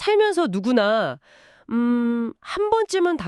살면서 누구나 한 번쯤은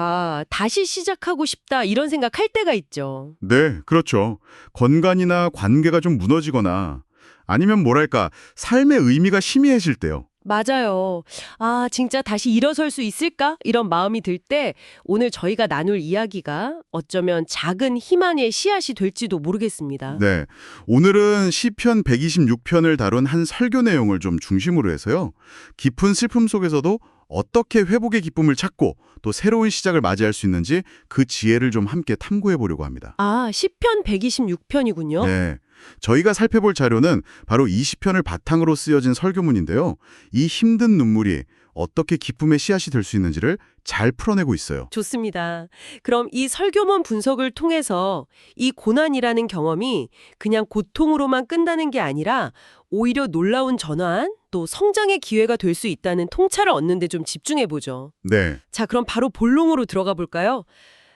다시 시작하고 싶다 이런 생각할 때가 있죠. 네, 그렇죠. 건강이나 관계가 좀 무너지거나 아니면 뭐랄까, 삶의 의미가 희미해질 때요. 맞아요. 아, 진짜 다시 일어설 수 있을까? 이런 마음이 들 때 오늘 저희가 나눌 이야기가 어쩌면 작은 희망의 씨앗이 될지도 모르겠습니다. 네, 오늘은 시편 126편을 다룬 한 설교 내용을 좀 중심으로 해서요. 깊은 슬픔 속에서도 어떻게 회복의 기쁨을 찾고 또 새로운 시작을 맞이할 수 있는지 그 지혜를 좀 함께 탐구해 보려고 합니다. 아, 시편 126편이군요. 네. 저희가 살펴볼 자료는 바로 이 시편을 바탕으로 쓰여진 설교문인데요. 이 힘든 눈물이 어떻게 기쁨의 씨앗이 될 수 있는지를 잘 풀어내고 있어요. 좋습니다. 그럼 이 설교문 분석을 통해서 이 고난이라는 경험이 그냥 고통으로만 끝나는 게 아니라 오히려 놀라운 전환, 또 성장의 기회가 될 수 있다는 통찰을 얻는 데 좀 집중해 보죠. 네. 자, 그럼 바로 본론으로 들어가 볼까요?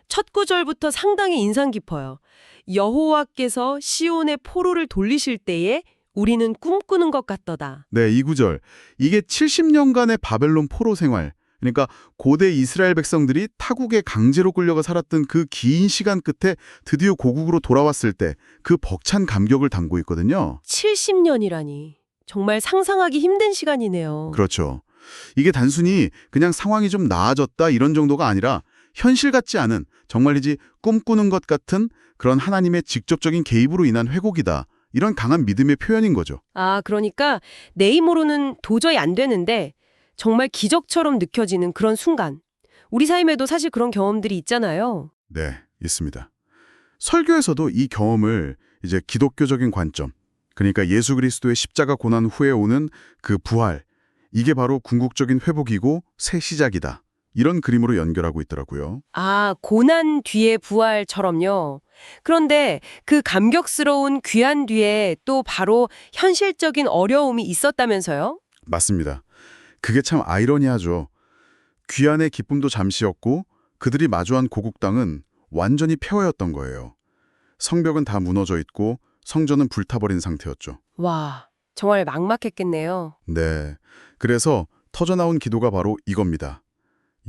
첫 구절부터 상당히 인상 깊어요. 여호와께서 시온의 포로를 돌리실 때에 우리는 꿈꾸는 것 같더다. 네, 이 구절. 이게 70년간의 바벨론 포로 생활, 그러니까 고대 이스라엘 백성들이 타국에 강제로 끌려가 살았던 그 긴 시간 끝에 드디어 고국으로 돌아왔을 때 그 벅찬 감격을 담고 있거든요. 70년이라니. 정말 상상하기 힘든 시간이네요. 그렇죠. 이게 단순히 그냥 상황이 좀 나아졌다 이런 정도가 아니라 현실 같지 않은, 정말이지 꿈꾸는 것 같은 그런 하나님의 직접적인 개입으로 인한 회복이다. 이런 강한 믿음의 표현인 거죠. 아, 그러니까 내 힘으로는 도저히 안 되는데 정말 기적처럼 느껴지는 그런 순간. 우리 삶에도 사실 그런 경험들이 있잖아요. 네, 있습니다. 설교에서도 이 경험을 이제 기독교적인 관점, 그러니까 예수 그리스도의 십자가 고난 후에 오는 그 부활, 이게 바로 궁극적인 회복이고 새 시작이다. 이런 그림으로 연결하고 있더라고요. 아, 고난 뒤의 부활처럼요. 그런데 그 감격스러운 귀한 뒤에 또 바로 현실적인 어려움이 있었다면서요? 맞습니다. 그게 참 아이러니하죠. 귀환의 기쁨도 잠시였고 그들이 마주한 고국 땅은 완전히 폐허였던 거예요. 성벽은 다 무너져 있고 성전은 불타버린 상태였죠. 와, 정말 막막했겠네요. 네. 그래서 터져나온 기도가 바로 이겁니다.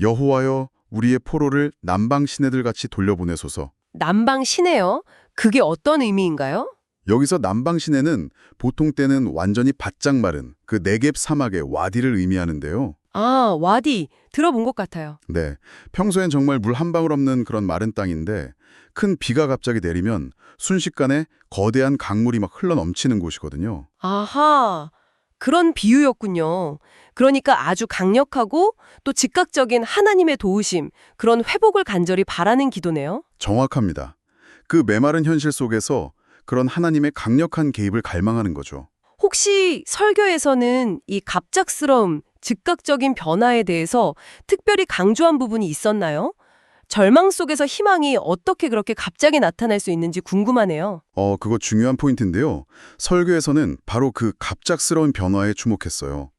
여호와여, 우리의 포로를 남방 시내들 같이 돌려보내소서. 남방 시내요? 그게 어떤 의미인가요? 여기서 남방 시내는 보통 때는 완전히 바짝 마른 그 네겝 사막의 와디를 의미하는데요. 아, 와디. 들어본 것 같아요. 네, 평소엔 정말 물 한 방울 없는 그런 마른 땅인데 큰 비가 갑자기 내리면 순식간에 거대한 강물이 막 흘러넘치는 곳이거든요. 아하, 그런 비유였군요. 그러니까 아주 강력하고 또 즉각적인 하나님의 도우심, 그런 회복을 간절히 바라는 기도네요. 정확합니다. 그 메마른 현실 속에서 그런 하나님의 강력한 개입을 갈망하는 거죠. 혹시 설교에서는 이 갑작스러움, 즉각적인 변화에 대해서 특별히 강조한 부분이 있었나요? 절망 속에서 희망이 어떻게 그렇게 갑자기 나타날 수 있는지 궁금하네요. 그거 중요한 포인트인데요. 설교에서는 바로 그 갑작스러운 변화에 주목했어요.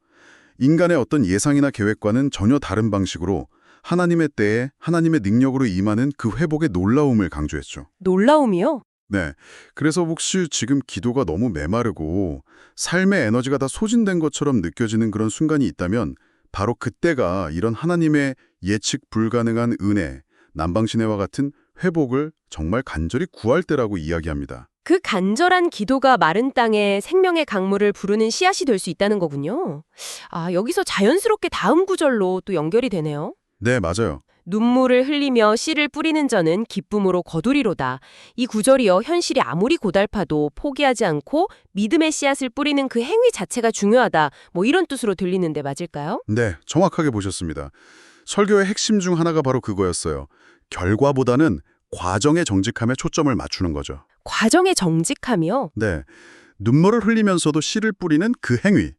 인간의 어떤 예상이나 계획과는 전혀 다른 방식으로 하나님의 때에 하나님의 능력으로 임하는 그 회복의 놀라움을 강조했죠. 놀라움이요? 네. 그래서 혹시 지금 기도가 너무 메마르고 삶의 에너지가 다 소진된 것처럼 느껴지는 그런 순간이 있다면 바로 그때가 이런 하나님의 예측 불가능한 은혜, 남방신혜와 같은 회복을 정말 간절히 구할 때라고 이야기합니다. 그 간절한 기도가 마른 땅에 생명의 강물을 부르는 씨앗이 될 수 있다는 거군요. 아, 여기서 자연스럽게 다음 구절로 또 연결이 되네요. 네, 맞아요. 눈물을 흘리며 씨를 뿌리는 저는 기쁨으로 거두리로다. 이 구절이요, 현실이 아무리 고달파도 포기하지 않고 믿음의 씨앗을 뿌리는 그 행위 자체가 중요하다. 뭐 이런 뜻으로 들리는데 맞을까요? 네, 정확하게 보셨습니다. 설교의 핵심 중 하나가 바로 그거였어요. 결과보다는 과정의 정직함에 초점을 맞추는 거죠. 과정의 정직함이요? 네, 눈물을 흘리면서도 씨를 뿌리는 그 행위,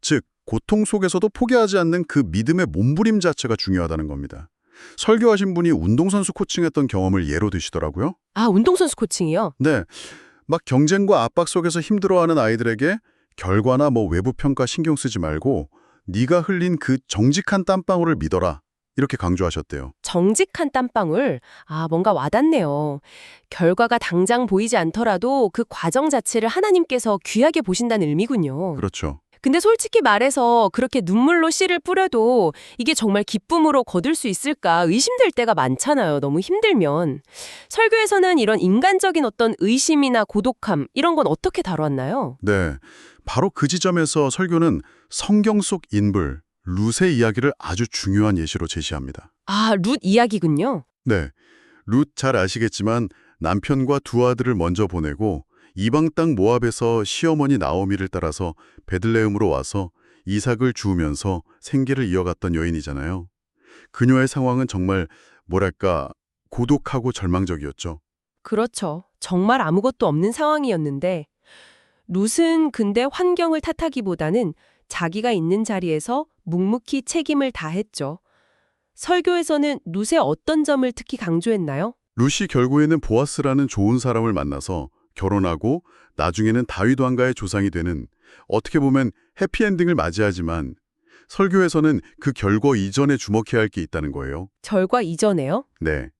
즉 고통 속에서도 포기하지 않는 그 믿음의 몸부림 자체가 중요하다는 겁니다. 설교하신 분이 운동선수 코칭했던 경험을 예로 드시더라고요. 아, 운동선수 코칭이요? 네, 막 경쟁과 압박 속에서 힘들어하는 아이들에게 결과나 뭐 외부 평가 신경 쓰지 말고 네가 흘린 그 정직한 땀방울을 믿어라. 이렇게 강조하셨대요. 정직한 땀방울? 아, 뭔가 와닿네요. 결과가 당장 보이지 않더라도 그 과정 자체를 하나님께서 귀하게 보신다는 의미군요. 그렇죠. 근데 솔직히 말해서 그렇게 눈물로 씨를 뿌려도 이게 정말 기쁨으로 거둘 수 있을까 의심될 때가 많잖아요. 너무 힘들면. 설교에서는 이런 인간적인 어떤 의심이나 고독함 이런 건 어떻게 다뤘나요? 네, 바로 그 지점에서 설교는 성경 속 인물, 룻의 이야기를 아주 중요한 예시로 제시합니다. 아, 룻 이야기군요. 네, 룻 잘 아시겠지만 남편과 두 아들을 먼저 보내고 이방 땅 모압에서 시어머니 나오미를 따라서 베들레헴으로 와서 이삭을 주우면서 생계를 이어갔던 여인이잖아요. 그녀의 상황은 정말 뭐랄까 고독하고 절망적이었죠. 그렇죠. 정말 아무것도 없는 상황이었는데 룻은 근데 환경을 탓하기보다는 자기가 있는 자리에서 묵묵히 책임을 다했죠. 설교에서는 룻의 어떤 점을 특히 강조했나요? 룻이 결국에는 보아스라는 좋은 사람을 만나서 결혼하고 나중에는 다윗 왕가의 조상이 되는 어떻게 보면 해피엔딩을 맞이하지만 설교에서는 그 결과 이전에 주목해야 할 게 있다는 거예요. 절과 이전에요? 네.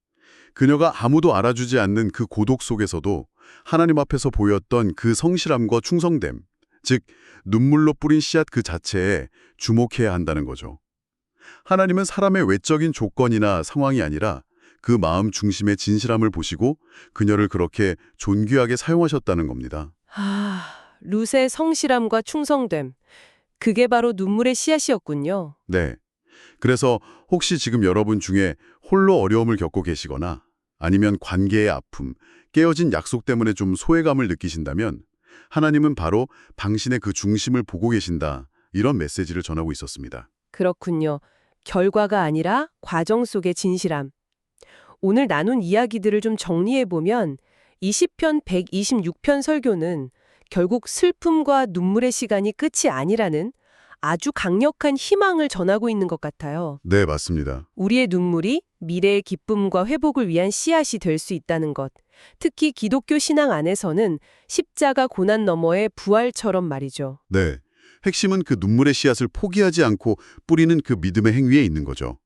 그녀가 아무도 알아주지 않는 그 고독 속에서도 하나님 앞에서 보였던 그 성실함과 충성됨, 즉 눈물로 뿌린 씨앗 그 자체에 주목해야 한다는 거죠. 하나님은 사람의 외적인 조건이나 상황이 아니라 그 마음 중심의 진실함을 보시고 그녀를 그렇게 존귀하게 사용하셨다는 겁니다. 아, 룻의 성실함과 충성됨. 그게 바로 눈물의 씨앗이었군요. 네. 그래서 혹시 지금 여러분 중에 홀로 어려움을 겪고 계시거나 아니면 관계의 아픔, 깨어진 약속 때문에 좀 소외감을 느끼신다면 하나님은 바로 당신의 그 중심을 보고 계신다. 이런 메시지를 전하고 있었습니다. 그렇군요. 결과가 아니라 과정 속의 진실함. 오늘 나눈 이야기들을 좀 정리해보면 이 시편 126편 설교는 결국 슬픔과 눈물의 시간이 끝이 아니라는 아주 강력한 희망을 전하고 있는 것 같아요. 네, 맞습니다. 우리의 눈물이 미래의 기쁨과 회복을 위한 씨앗이 될 수 있다는 것. 특히 기독교 신앙 안에서는 십자가 고난 너머의 부활처럼 말이죠. 네. 핵심은 그 눈물의 씨앗을 포기하지 않고 뿌리는 그 믿음의 행위에 있는 거죠.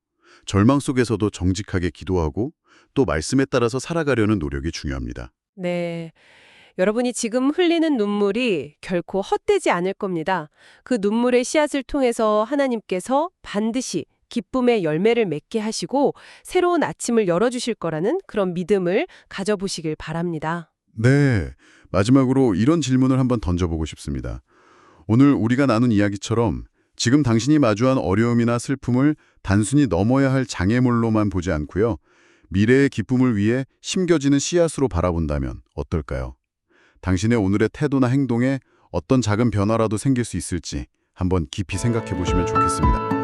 절망 속에서도 정직하게 기도하고 또 말씀에 따라서 살아가려는 노력이 중요합니다. 네. 여러분이 지금 흘리는 눈물이 결코 헛되지 않을 겁니다. 그 눈물의 씨앗을 통해서 하나님께서 반드시 기쁨의 열매를 맺게 하시고 새로운 아침을 열어주실 거라는 그런 믿음을 가져보시길 바랍니다. 네. 마지막으로 이런 질문을 한번 던져보고 싶습니다. 오늘 우리가 나눈 이야기처럼 지금 당신이 마주한 어려움이나 슬픔을 단순히 넘어야 할 장애물로만 보지 않고요. 미래의 기쁨을 위해 심겨지는 씨앗으로 바라본다면 어떨까요? 당신의 오늘의 태도나 행동에 어떤 작은 변화라도 생길 수 있을지 한번 깊이 생각해 보시면 좋겠습니다.